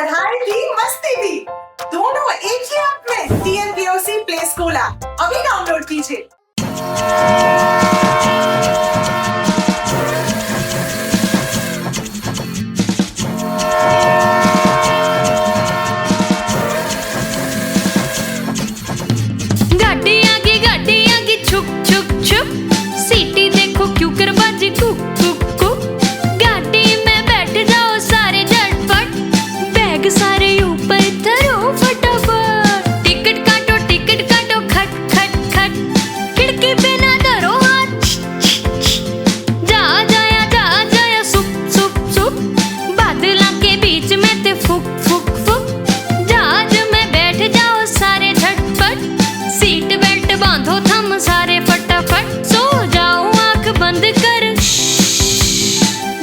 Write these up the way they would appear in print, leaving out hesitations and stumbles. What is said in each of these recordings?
पढ़ाई भी मस्ती भी दोनों एक ही ऐप में। TNPOC प्ले स्कूल ऐप अभी डाउनलोड कीजिए। गाड़ी आगी छुक छुक छुक, सीटी देखो क्यों कर बाजी कुक कुक कुक। गाड़ी में बैठ जाओ सारे झटपट, बैग सारे ऊपर धरो फटाफट। टिकट काटो खट खट खट, खिड़की पे ना धरो हाथ। जा जाया सुप सुप सुप, बादलों के बीच में ते फुक फुक फुक। जहाज में बैठ जाओ सारे झटपट, सीट बेल्ट बांधो थम सारे फटाफट। सो जाओ आंख बंद कर,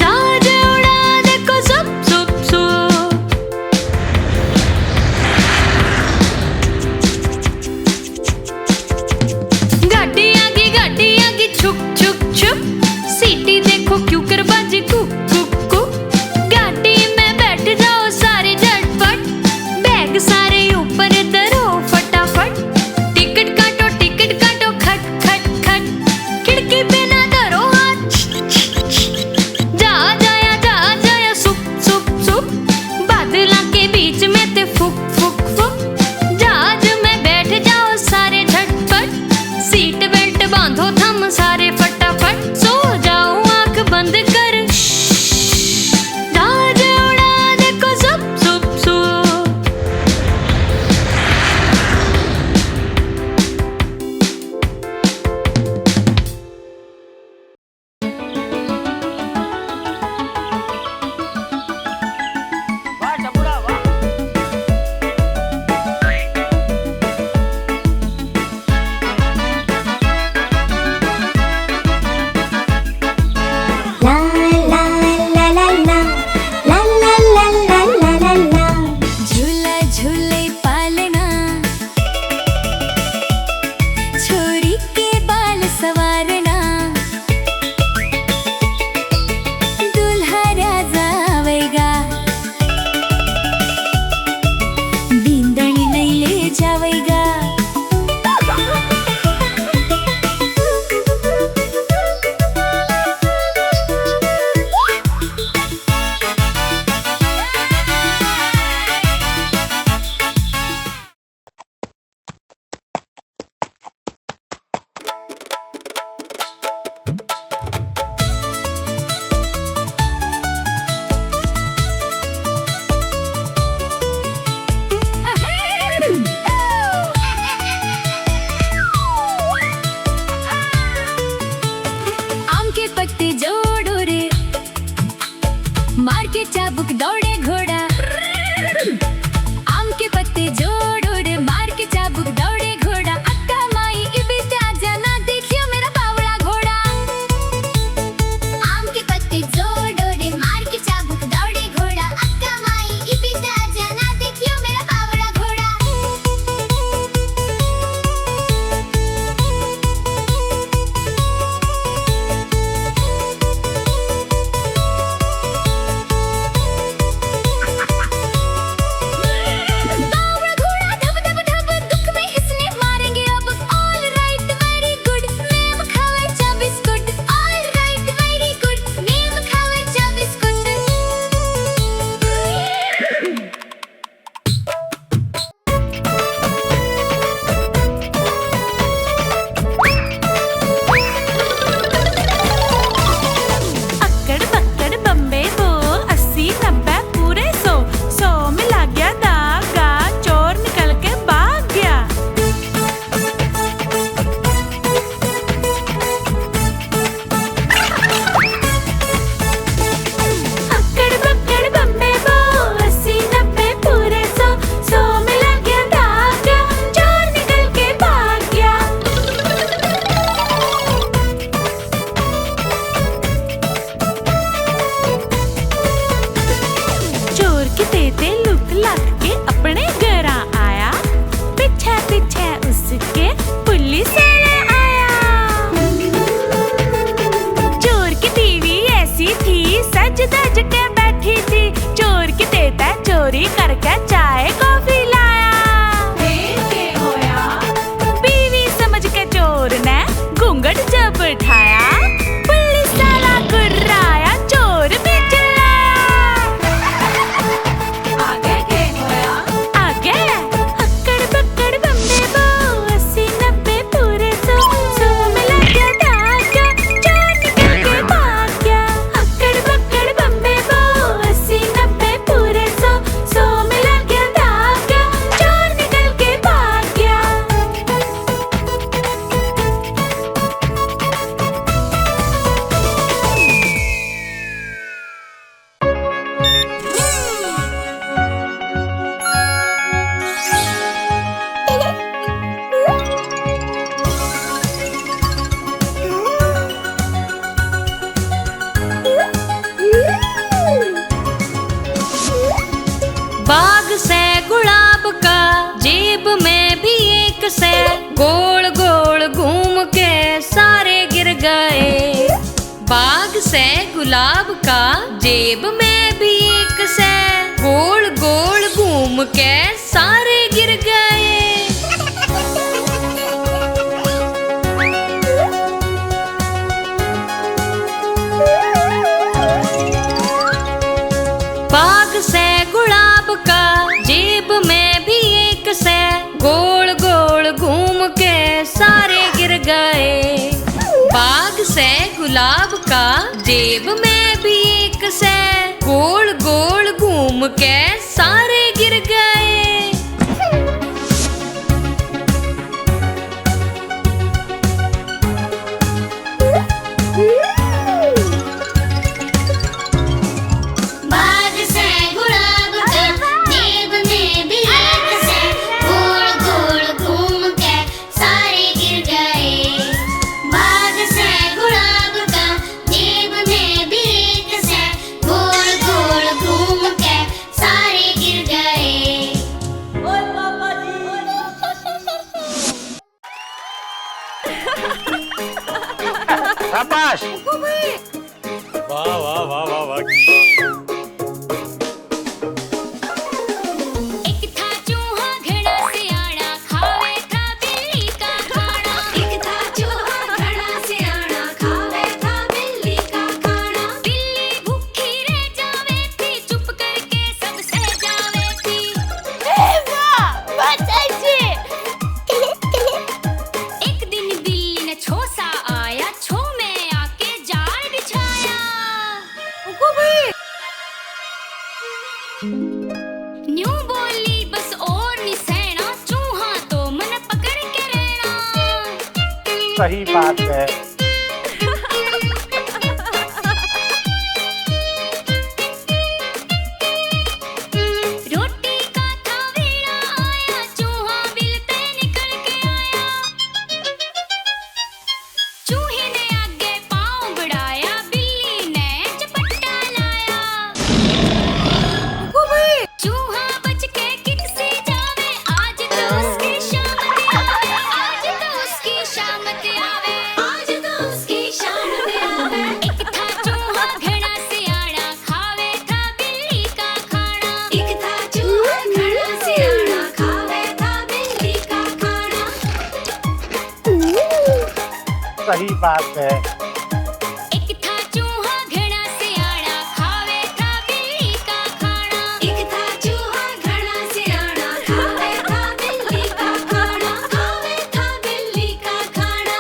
जहाज उड़ा देखो सुप सुप सुप। बाग से गुलाब का जेब में भी एक से, गोल गोल घूम के सारे गिर गए। बाग से गुलाब का जेब में भी एक से, गोल गोल घूम के सारे गिर गए। बाग से गुलाब का जेब में भी एक से, गोल गोल घूम के सारे गिर गए। बाग से गुलाब का जेब में भी एक से, गोल गोल घूम के सारे गिर गए। शाबाश! वाह वाह वाह वाह वाह! एक था चूहा घड़ा सियाना, खावे था बिल्ली का खाना। एक था चूहा घड़ा सियाना, खावे था बिल्ली का खाना। बिल्ली भूखी रह जावे थी, चुप करके सब सह जावे थी। एक दिन बिल्ली ने छो सा आया, छो में आके जाल बिछाया। न्यू बोली बस और नहीं सहना, चूहा तो मन पकड़ के रहना। सही बात है। रोटी का था वेला आया, चूहा बिल पे निकल के आया। चूहे ने आगे पाँव बढ़ाया, बिल्ली ने झपट्टा लाया। चूहा बच के किसी जावे, आज तो उसकी शामत आवे। आज तो उसकी शामत आवे। आज तो उसकी शामत आवे। एक था चूहा घड़ा सियाना, खावे था बिल्ली का खाना। एक था चूहा घड़ा सियाना, खावे था बिल्ली का खाना। सही बात है। एक था चूहा घड़ा सियाना, खावे था बिल्ली का खाना। एक था चूहा घड़ा सियाना, खावे था बिल्ली का खाना। खावे था बिल्ली का खाना।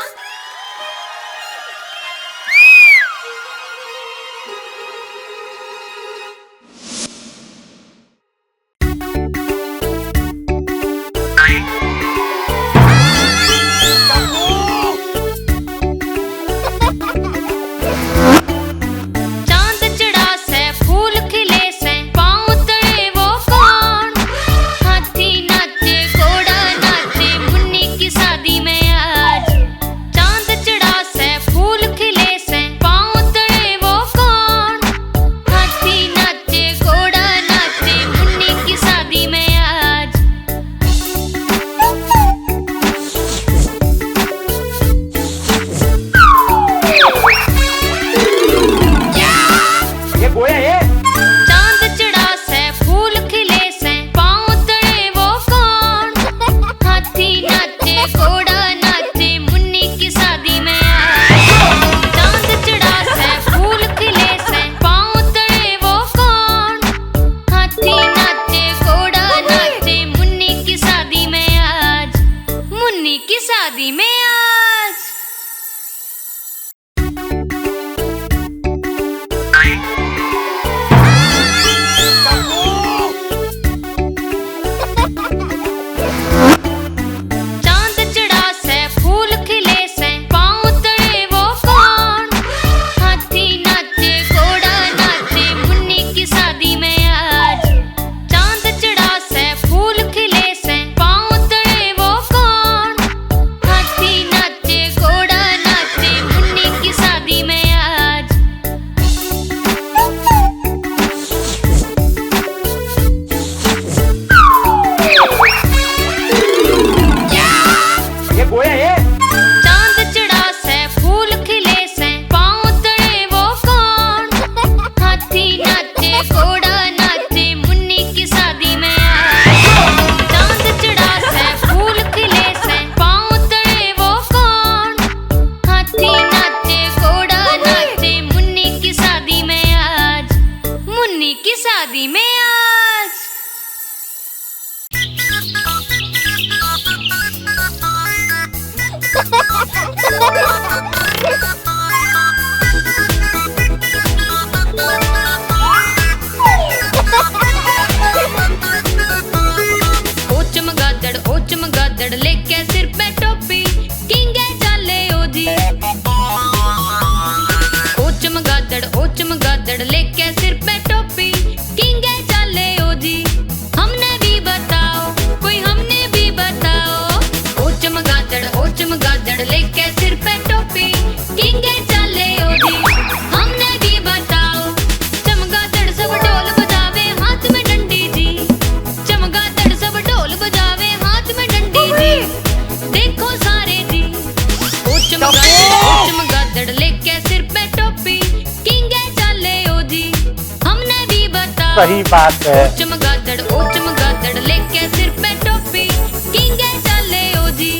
सही बात है। ओ चमगादड़ लेके सिर पे टोपी, किंगे चले ओ जी,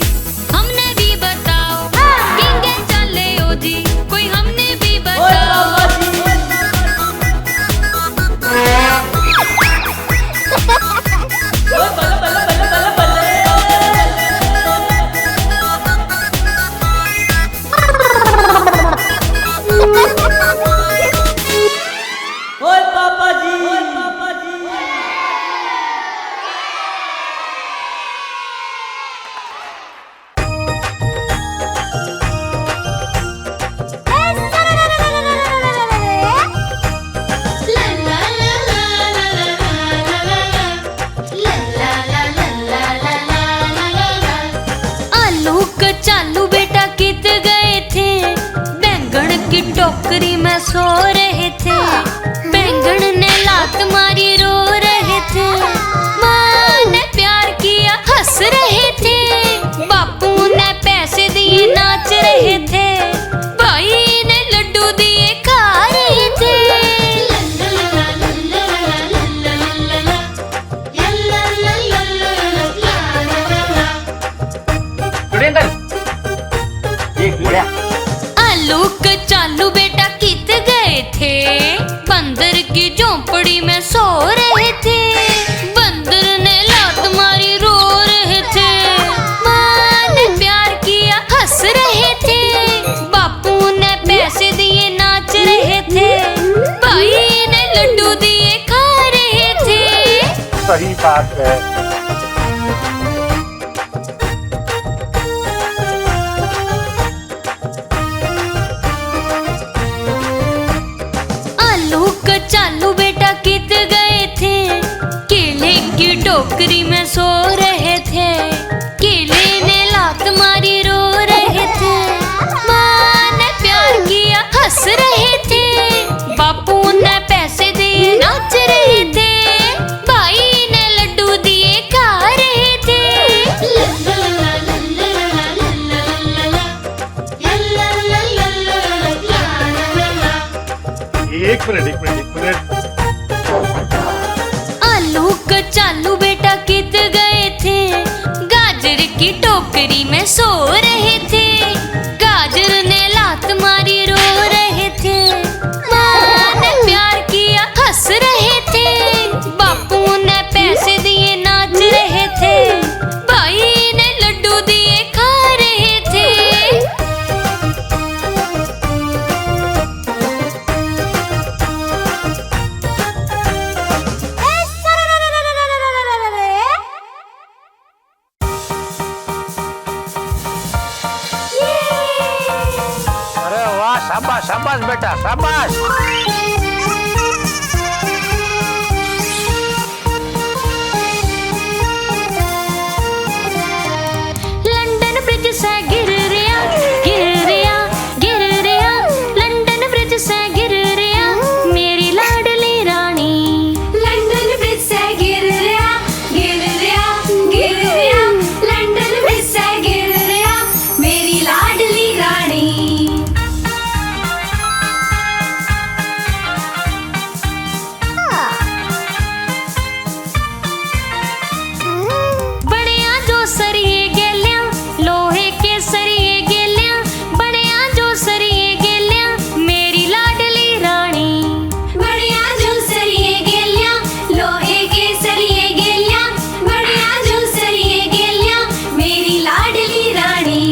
हमने भी बताओ। किंगे चले ओ जी, कोई हमने भी बताओ। ओए पापा जी, ओए पापा जी। आलू कचालू बेटा कित गए थे, बैंगन की टोकरी में सो रहे थे। बैंगन ने लात मारी रो रहे थे, माँ ने प्यार किया हंस रहे थे। बापू ने पैसे दिए नाच रहे थे, भाई ने लड्डू दिए खा रहे थे। आलू कचालू बेटा कित गए थे, बंदर की झोंपड़ी में सो रहे थे। बंदर ने लात मारी रो रहे थे, माँ ने प्यार किया हंस रहे थे। बापू ने पैसे दिए नाच रहे थे, भाई ने लड्डू दिए खा रहे थे। सही बात है। आलू कचालू बेटा कित गए थे, केले की टोकरी में सो रहे थे। केले ने लात मारी रो रहे थे, माँ ने प्यार किया हंस रहे थे। बापू ने पैसे दिए नाच रहे थे, भाई ने लड्डू दिए खा रहे थे। एक मिनट। आलू कचालू बेटा कित गए थे, गाजर की टोकरी में सो रहे थे। गाजर ने लात मारी रो रहे थे, माँ ने प्यार किया हंस रहे थे। बापू ने पैसे दिए नाच रहे थे, भाई ने लड्डू दिए खा रहे थे। अरे वाह, शाबाश शाबाश बेटा शाबाश। लंदन ब्रिज से गिर रिया, गिर रिया, गिर रिया। लंदन ब्रिज से गिर रिया, मेरी लाडली रानी। लंदन ब्रिज से गिर रिया, गिर रिया, गिर रिया। लंदन ब्रिज से गिर रिया, मेरी लाडली रानी। बड़िया जो सरिये गेलिया, लोहे के सरिये गेलिया। बड़िया जो सरिये गेलिया, मेरी लाडली रानी। बड़िया जो सरिये गेलिया, लोहे के सरिये गेलिया। बड़िया जो सरिये गेलिया, मेरी लाडली रानी।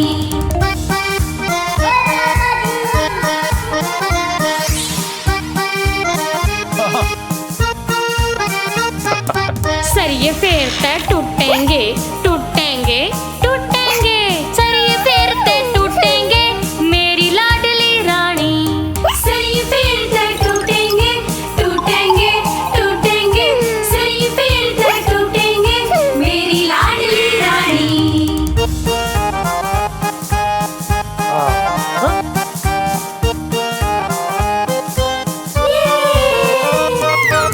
सरिये फेरते टूटेंगे, टूटेंगे, टूटेंगे। सरिये फेरते टूटेंगे, मेरी लाडली रानी। सरिये फेरते टूटेंगे, टूटेंगे, टूटेंगे। सरिये फेरते टूटेंगे, मेरी लाडली रानी।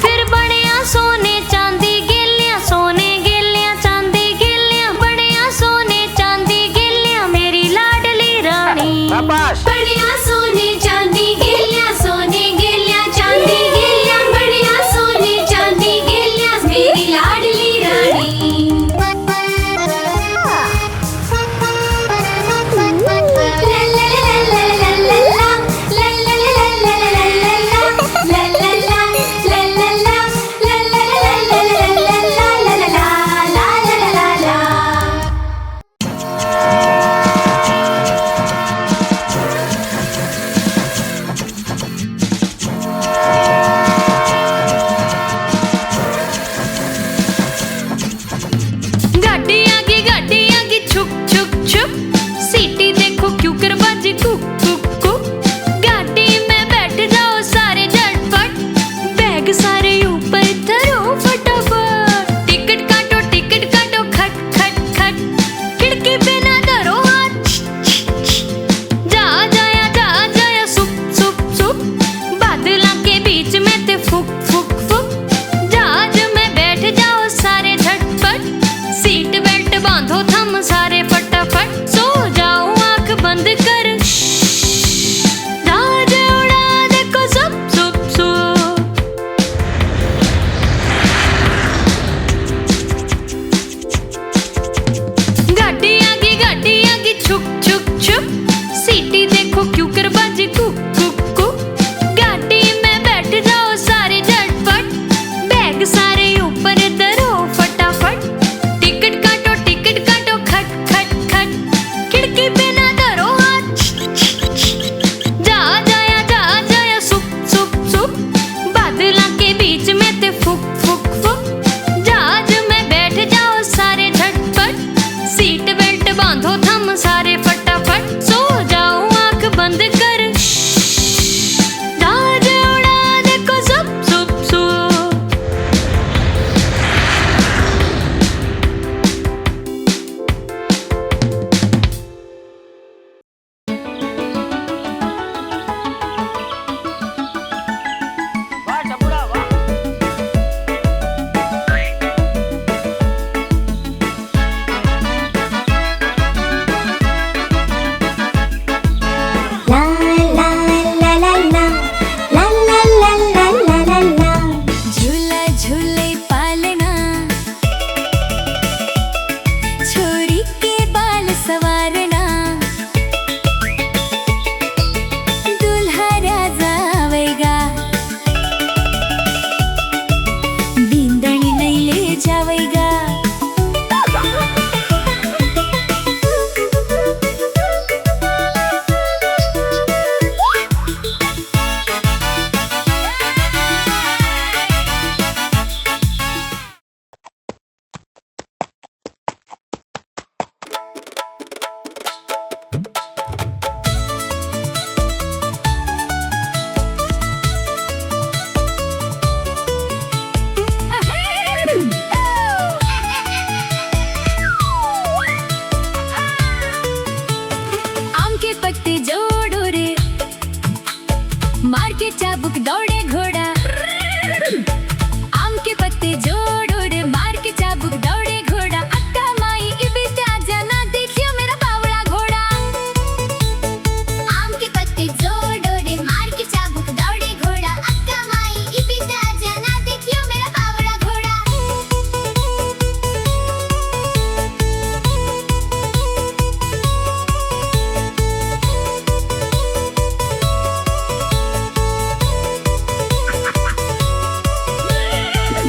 फिर बड़िया सोने चांदी गेलिया, सोने गेलिया चांदी गेलिया। बड़िया सोने चांदी मार के चाबुक दौड़े घोड़ा, आम के पत्ते जोड़ उड़ मार के चाबुक दौड़े घोड़ा, अक्का माई इबिते आजा ना देखियो मेरा बावड़ा घोड़ा। आम के पत्ते जोड़ उड़ मार के चाबुक दौड़े घोड़ा, अक्का माई इबिते आजा ना देखियो मेरा बावड़ा घोड़ा।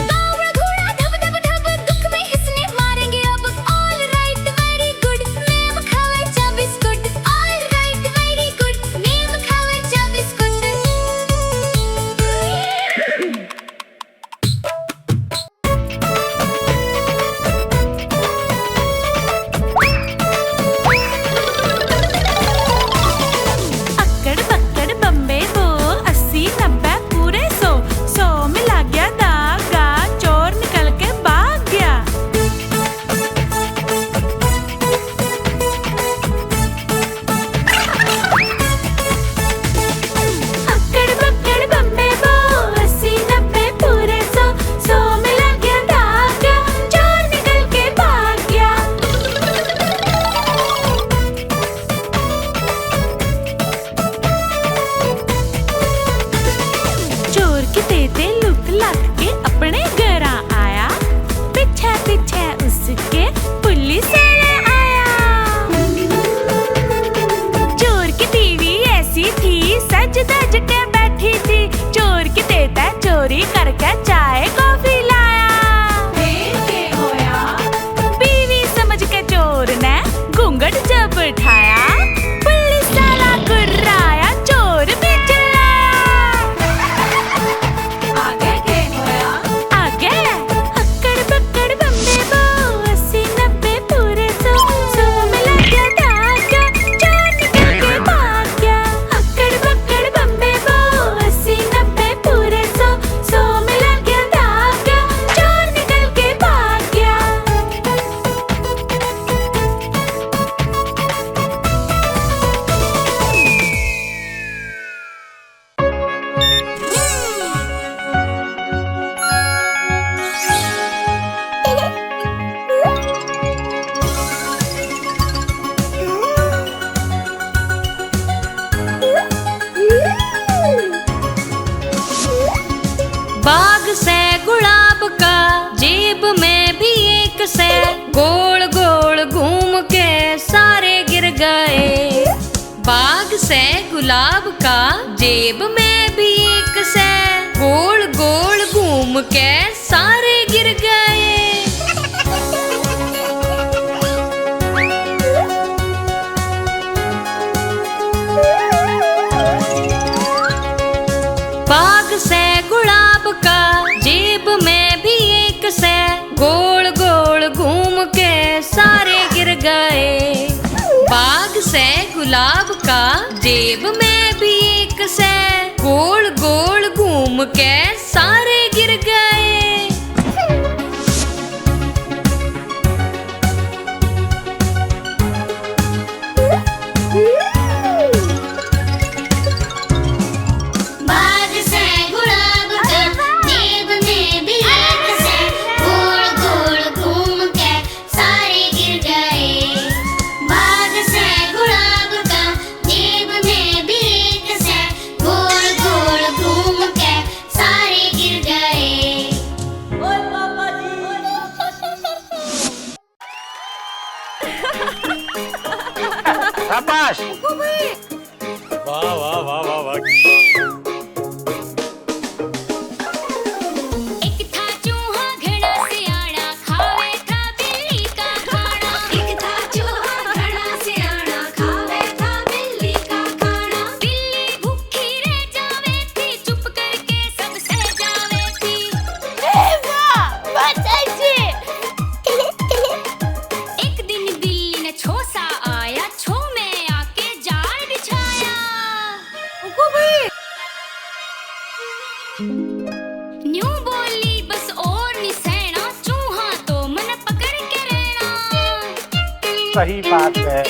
बावड़ा घोड़ा धब धब धब दुख में हिसने मारेंगे अब। All right very good name खावे चा biscuit, all right very good name खावे चा बिस्कुट। अक्कड़ बक्कड़ बम्बे बो 80 90 पूरे 100 में लग गया धागा, चोर निकल के भाग गया। अक्कड़ बक्कड़ बम्बे बो 80 90 पूरे 100 में लग गया धागा, चोर निकल के भाग गया। चोर की तेते लुक लग के अपने घर आया, पीछे पीछे उसके पुलिस वाला आया। चोर की बीवी ऐसी थी सज धज के बैठी थी, चोर की तेता चोरी करके चाय कॉफी लाया। बीवी समझ के चोर ने घूंघट जब उठाया, पुलिस वाला गुर्राया, चोर भी चिल्लाया। आगे अक्कड़ बक्कड़ बम्बे बो 80 90 पूरे 100 में लग गया धागा, चोर निकल के भाग गया। अक्कड़ बक्कड़ बम्बे बो 80 90 पूरे 100 में लग गया धागा, चोर निकल के भाग गया। बाग से गुलाब का जेब में भी एक से, गोल गोल घूम के सारे गिर गए। बाग से गुलाब का जेब में भी एक से, गोल गोल घूम के सारे गिर गए। बाग से गुलाब का जेब में भी एक से, गोल गोल घूम के सारे गिर गए। बाग से गुलाब का जेब में भी एक से, गोल गोल घूम के सारे गिर गए। बाग से गुलाब का जेब में भी एक से, गोल गोल घूम के सारे गिर गए। बाग से गुलाब का जेब में भी एक से, गोल गोल घूम के सारे गिर गए। ओए पापा जी। शाबाश। वाह वाह वाह वाह वाह। एक था चूहा घड़ा सियाना, खावे था बिल्ली का खाना। एक था चूहा घड़ा सियाना, खावे था बिल्ली का खाना। बिल्ली भूखी रह जावे थी, चुप करके सब सह जावे थी। एक दिन बिल्ली ने छो सा आया, छो में आके जाल बिछाया। न्यू बोली बस और नहीं सहना, चूहा तो मन पकड़ के रहना। सही बात है।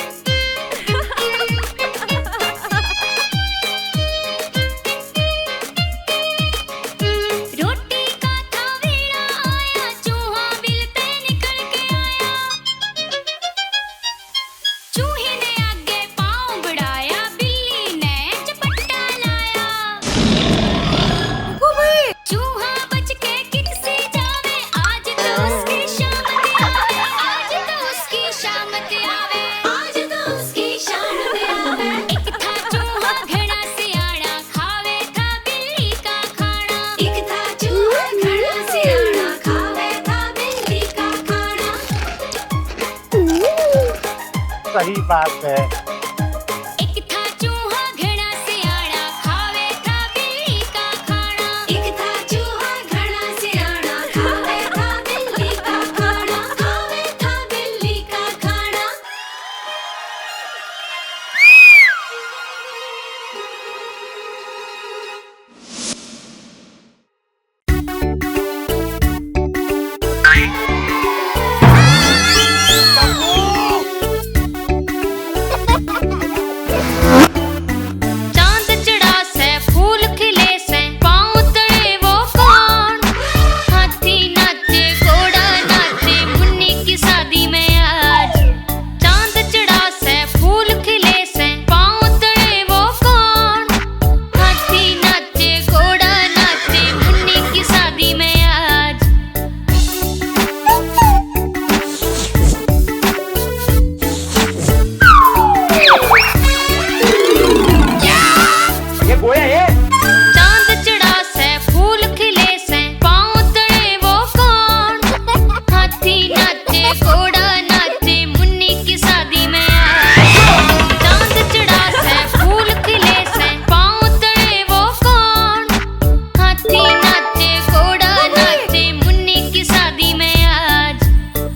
सही बात है। एक था चूहा घड़ा सियाड़ा खावे था बिल्ली का खाना। एक था चूहा घड़ा सियाड़ा खावे था बिल्ली का खाना। खावे था बिल्ली का खाना। चांद चढ़ा से फूल खिले से पाँव तले वो कौन। हाथी नाचे घोड़ा नाचे मुन्नी की शादी में आज। चांद चढ़ा से फूल खिले से पाँव तले वो कौन। हाथी नाचे घोड़ा नाचे मुन्नी की शादी में आज। ये गोया ये चांद चढ़ा से फूल खिले से पाँव तले वो कौन। हाथी नाचे घोड़ा नाचे मुन्नी की शादी में आज। चांद चढ़ा से फूल खिले से पाँव तले वो कौन। हाथी नाचे घोड़ा नाचे मुन्नी की शादी में आज।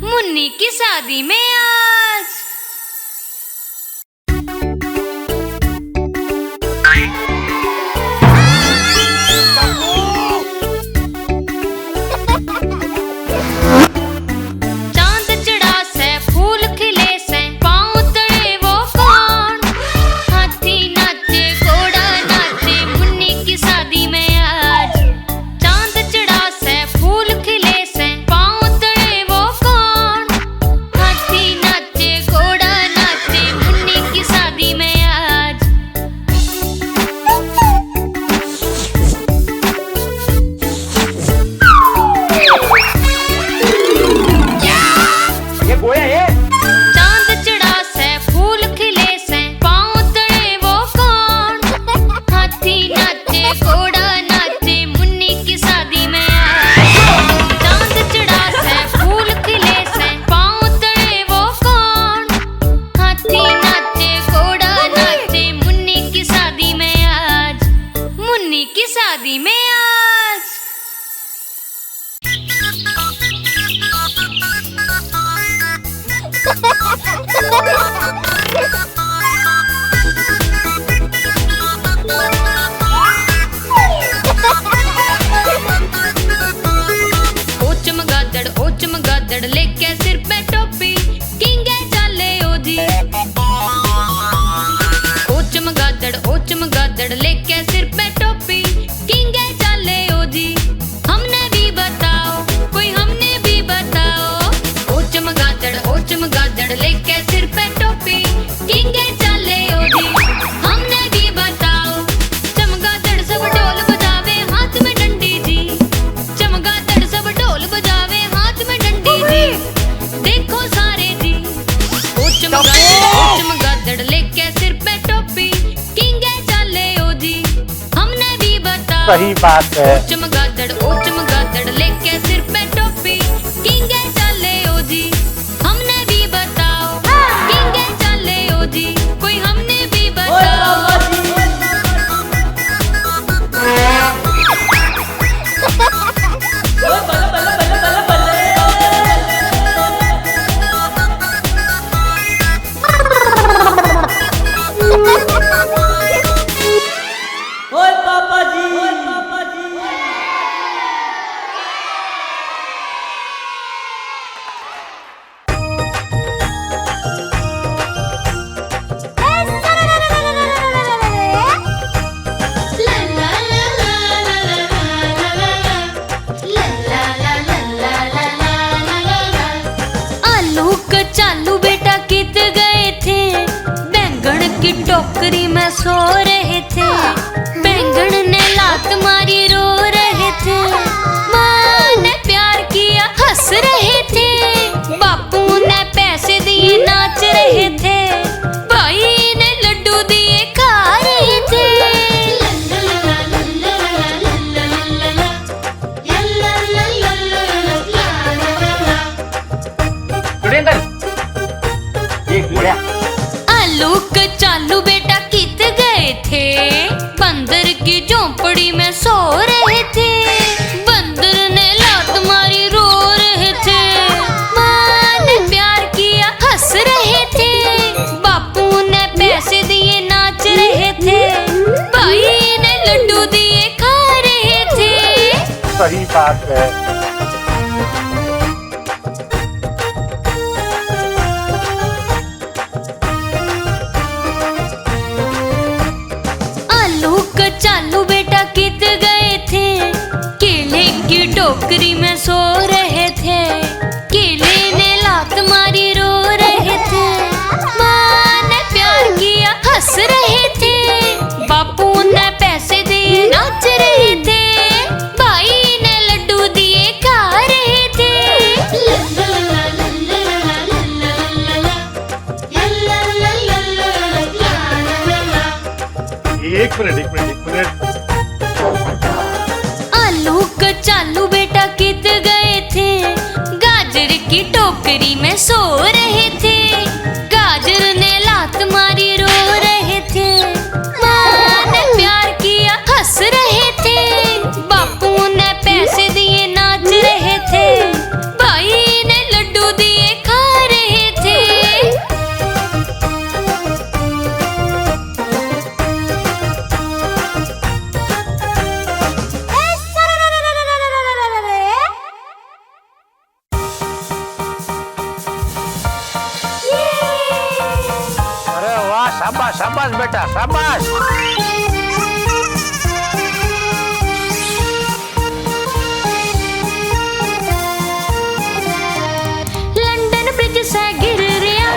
मुन्नी की शादी में आज। चांद चढ़ा से फूल खिले से पाँव तले वो कौन। हाथी नाचे घोड़ा नाचे मुन्नी की शादी में आज। चांद चढ़ा से फूल खिले से पाँव तले वो कौन। हाथी नाचे घोड़ा नाचे मुन्नी की शादी में आज। ये गोया ये चांद चढ़ा से फूल खिले से पाँव तले वो कौन। हाथी नाचे घोड़ा नाचे मुन्नी की शादी में आज। चांद चढ़ा से फूल खिले से पाँव तले वो कौन। हाथी नाचे घोड़ा नाचे मुन्नी की शादी में आज। मुन्नी की शादी में आज। ओ चमगादड़ लेके सिर पे टोपी किंगे चाले ओ जी। ओ चमगादड़ लेके सिर पे टोपी किंगे चाले ओ जी। हमने भी बताओ कोई हमने भी बताओ। ओ चमगादड़ लेके सिर पे टोपी किंगे चाले ओ जी। हमने भी बताओ। चमगादड़ सब ढोल बजावे हाथ में डंडी जी। चमगादड़ सब ढोल बजावे हाथ में डंडी जी। देखो सारे जी। ओ चमगादड़ लेके सिर पे टोपी किंगे चाले ओ जी। हमने भी बताओ। सही बात है। ओ चमगादड़ लेके सिर पे टोपी किंगे चाले ओ जी। हमने भी बताओ। किंगे चाले ओ जी। कोई हमने भी ओए बताओ। पापा जी ओए बल्ले बल्ले बल्ले बल्ले ओए पापा जी आलू कचालू बेटा कित गए थे। बैंगन की टोकरी में सो रहे थे। बैंगन ने लात मारी रो रहे थे। माँ ने प्यार किया हंस रहे थे। बापू ने पैसे दिए नाच रहे थे। भाई ने लड्डू दिए खा रहे थे। सुरेंद्र ये गोया साथ है। आलू कचालू बेटा कित गए थे, केले की टोकरी में सो रहे थे, केले ने लात मारी रो रहे थे, माँ ने प्यार किया हंस रहे थे, बापू ने पैसे दिए नाच रहे थे, भाई ने लड्डू दिए खा रहे थे। एक मिनट आलू कचालू बेटा कित गए थे, गाजर की टोकरी में सो रहे थे, गाजर ने लात मारी रो रहे थे, माँ ने प्यार किया हंस रहे थे, बापू ने पैसे दिए नाच रहे थे, भाई ने लड्डू दिए खा रहे थे। अरे वाह, शाबाश शाबाश बेटा शाबाश। लंदन ब्रिज से गिर रिया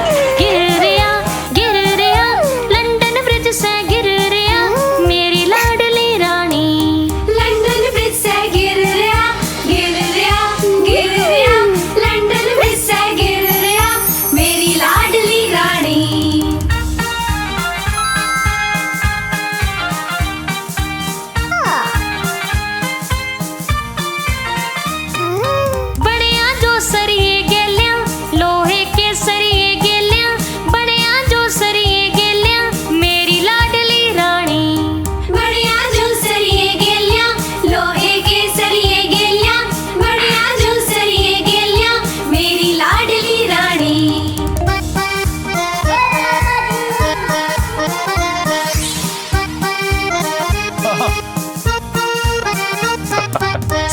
लंदन ब्रिज से गिर रिया मेरी लाडली रानी। लंदन ब्रिज से गिर रिया लंदन ब्रिज से गिर रिया मेरी लाडली रानी। बड़िया जो सरिये गेलिया लोहे के सरिये गेलिया, बड़िया जो सरिये गेलिया मेरी लाडली रानी। बढ़िया जो सरिये गेलिया लोहे के सरिये गेलिया, बढ़िया जो सरिये गेलिया मेरी लाडली रानी।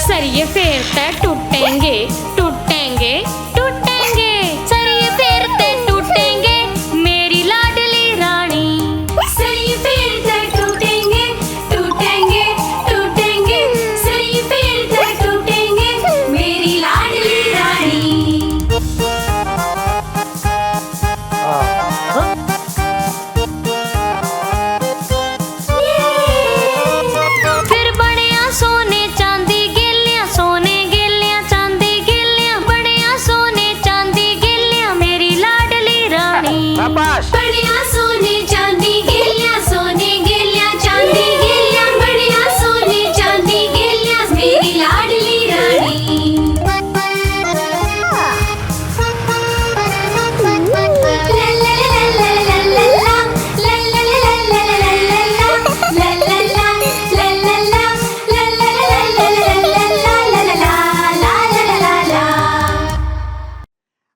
सरिये फेरते टूटेंगे टूटेंगे टूटेंगे, सरिये फेरते टूटेंगे मेरी लाडली रानी। सरिये फेरते टूटेंगे टूटेंगे टूटेंगे, सरिये फेरते टूटेंगे मेरी लाडली रानी। फिर बड़िया सोने चांदी गेलिया, सोने गेलिया चांदी गेलिया, बड़िया सोने चांदी गेलिया मेरी लाडली रानी। शाबाश। बढ़िया सोने चांदी गेलिया, सोने गेलिया चांदी गेलिया, बढ़िया सोने चांदी गेलिया मेरी लाडली रानी।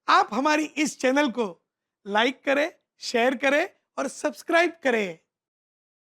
आप हमारी इस चैनल को लाइक करें, शेयर करें और सब्सक्राइब करें।